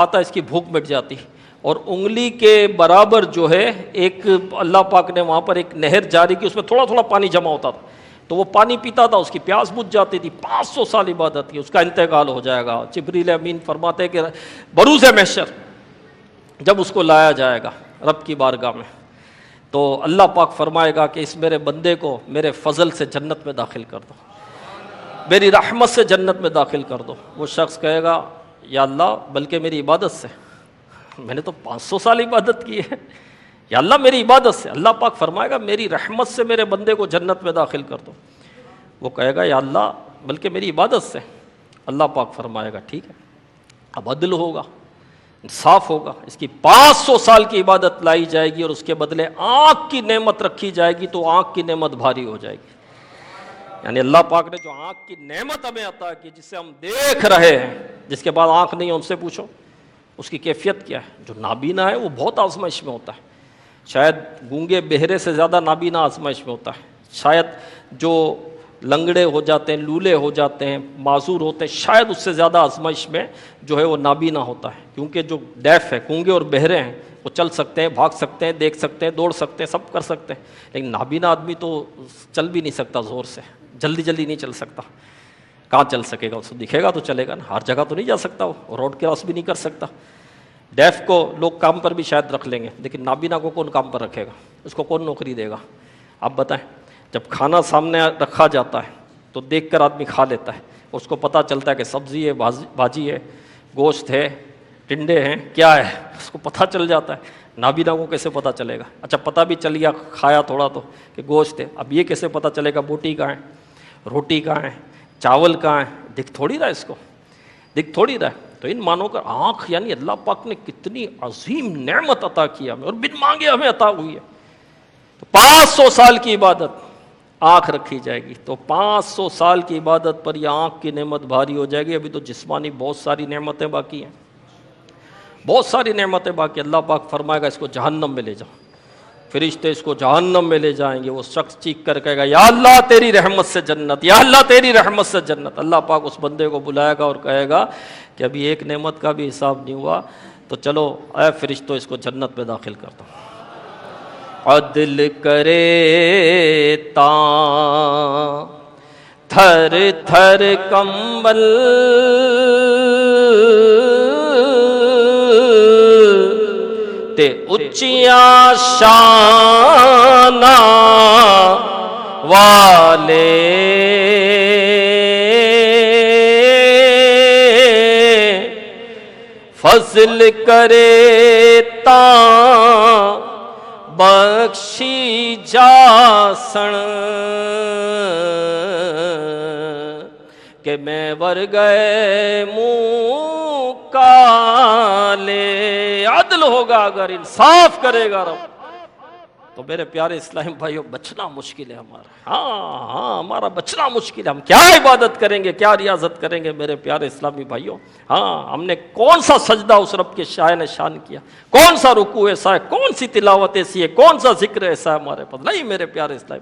آتا اس کی بھوک مٹ جاتی، اور انگلی کے برابر جو ہے ایک اللہ پاک نے وہاں پر ایک نہر جاری کی، اس میں تھوڑا تھوڑا پانی جمع ہوتا تھا، تو وہ پانی پیتا تھا، اس کی پیاس بجھ جاتی تھی۔ 500 سال عبادت کی، اس کا انتقال ہو جائے گا۔ جبریل امین فرماتے کہ بروز محشر جب اس کو لایا جائے گا رب کی بارگاہ میں، تو اللہ پاک فرمائے گا کہ اس میرے بندے کو میرے فضل سے جنت میں داخل کر دو، میری رحمت سے جنت میں داخل کر دو۔ وہ شخص کہے گا یا اللہ بلکہ میری عبادت سے، میں نے تو 500 سال عبادت کی ہے، یا اللہ میری عبادت سے۔ اللہ پاک فرمائے گا میری رحمت سے میرے بندے کو جنت میں داخل کر دو۔ وہ کہے گا یا اللہ بلکہ میری عبادت سے۔ اللہ پاک فرمائے گا ٹھیک ہے، اب عدل ہوگا، انصاف ہوگا، اس کی 500 سال کی عبادت لائی جائے گی اور اس کے بدلے آنکھ کی نعمت رکھی جائے گی، تو آنکھ کی نعمت بھاری ہو جائے گی۔ یعنی اللہ پاک نے جو آنکھ کی نعمت ہمیں عطا کی، جس سے ہم دیکھ رہے ہیں، جس کے بعد آنکھ نہیں ہے ان سے پوچھو اس کی کیفیت کیا ہے۔ جو نابینا ہے وہ بہت آزمائش میں ہوتا ہے، شاید گونگے بہرے سے زیادہ نابینا آزمائش میں ہوتا ہے، شاید جو لنگڑے ہو جاتے ہیں، لولے ہو جاتے ہیں، معذور ہوتے ہیں، شاید اس سے زیادہ آزمائش میں جو ہے وہ نابینا ہوتا ہے، کیونکہ جو ڈیف ہے، گونگے اور بہرے ہیں، وہ چل سکتے ہیں، بھاگ سکتے ہیں، دیکھ سکتے ہیں، دوڑ سکتے ہیں، سب کر سکتے ہیں، لیکن نابینا آدمی تو چل بھی نہیں سکتا، زور سے جلدی جلدی نہیں چل سکتا۔ کہاں چل سکے گا؟ اس کو دکھے گا تو چلے گا نا، ہر جگہ تو نہیں جا سکتا، وہ روڈ کراس بھی نہیں کر سکتا۔ ڈیف کو لوگ کام پر بھی شاید رکھ لیں گے، لیکن نابینا کو کون کام پر رکھے گا؟ اس کو کون نوکری دے گا؟ آپ بتائیں، جب کھانا سامنے رکھا جاتا ہے تو دیکھ کر آدمی کھا لیتا ہے، اس کو پتہ چلتا ہے کہ سبزی ہے، بھاجی ہے، گوشت ہے، ٹنڈے ہیں، کیا ہے، اس کو پتہ چل جاتا ہے۔ نابینا کو کیسے پتہ چلے گا؟ اچھا پتہ بھی چل گیا، کھایا تھوڑا تو کہ گوشت ہے، اب یہ کیسے پتہ چلے گا بوٹی کہاں ہے، روٹی کہاں ہے، چاول کہاں ہے؟ دکھ تھوڑی رہا ہے، اس کو دکھ تھوڑی رہا ہے۔ تو ان مانو کر آنکھ، یعنی اللہ پاک نے کتنی عظیم نعمت عطا کی ہمیں، اور بن مانگے ہمیں عطا ہوئی ہے۔ تو 500 سال کی عبادت آنکھ رکھی جائے گی، تو 500 سال کی عبادت پر یہ آنکھ کی نعمت بھاری ہو جائے گی۔ ابھی تو جسمانی بہت ساری نعمتیں باقی ہیں، بہت ساری نعمتیں باقی۔ اللہ پاک فرمائے گا اس کو جہنم میں لے جاؤ، فرشتے اس کو جہنم میں لے جائیں گے۔ وہ شخص چیخ کر کہے گا یا اللہ تیری رحمت سے جنت، یا اللہ تیری رحمت سے جنت۔ اللہ پاک اس بندے کو بلائے گا اور کہے گا کہ ابھی ایک نعمت کا بھی حساب نہیں ہوا، تو چلو اے فرشتوں اس کو جنت میں داخل کر دو۔ عدل کرے تاں تھر تھر کمبل، تے اچیاں شاناں والے، فضل کرے تاں بخشی جاسن، کہ میں ور گئے منہ کالے۔ عدل ہوگا اگر انصاف کرے گا رب، تو میرے پیارے اسلام بھائیوں بچنا مشکل ہے ہمارا، ہاں ہمارا بچنا مشکل ہے۔ ہم کیا عبادت کریں گے، کیا ریاضت کریں گے میرے پیارے اسلامی بھائیوں؟ ہاں ہم نے کون سا سجدہ اس رب کے شاہ نے شان کیا، کون سا رکوع ایسا ہے، کون سی تلاوت ایسی ہے، کون سا ذکر ایسا ہے ہمارے پاس؟ نہیں میرے پیارے اسلام،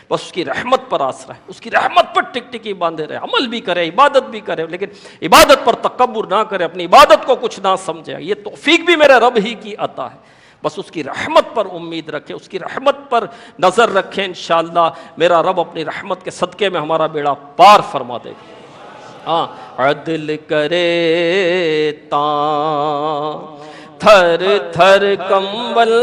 بس اس کی رحمت پر آسرا ہے، اس کی رحمت پر ٹک ٹکی باندھے رہے، عمل بھی کرے، عبادت بھی کرے، لیکن عبادت پر تکبر نہ کرے، اپنی عبادت کو کچھ نہ سمجھے۔ یہ توفیق بھی میرے رب ہی کی عطا ہے، بس اس کی رحمت پر امید رکھے، اس کی رحمت پر نظر رکھیں، انشاءاللہ میرا رب اپنی رحمت کے صدقے میں ہمارا بیڑا پار فرما دے گا۔ ہاں عدل کرے تاں تھر تھر کمبل،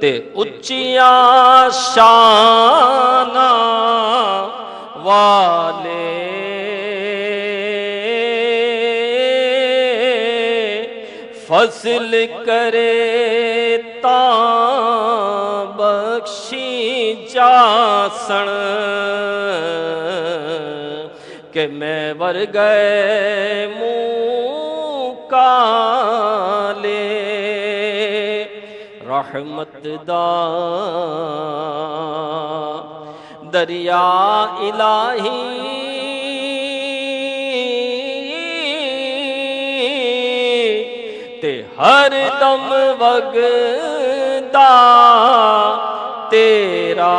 تے اچیاں شاناں والے، فضل کرے تاں بخشی جاسن، کہ میں ور گئے منہ کالے۔ رحمت دا دریا الہی، تے ہر دم وگدا تیرا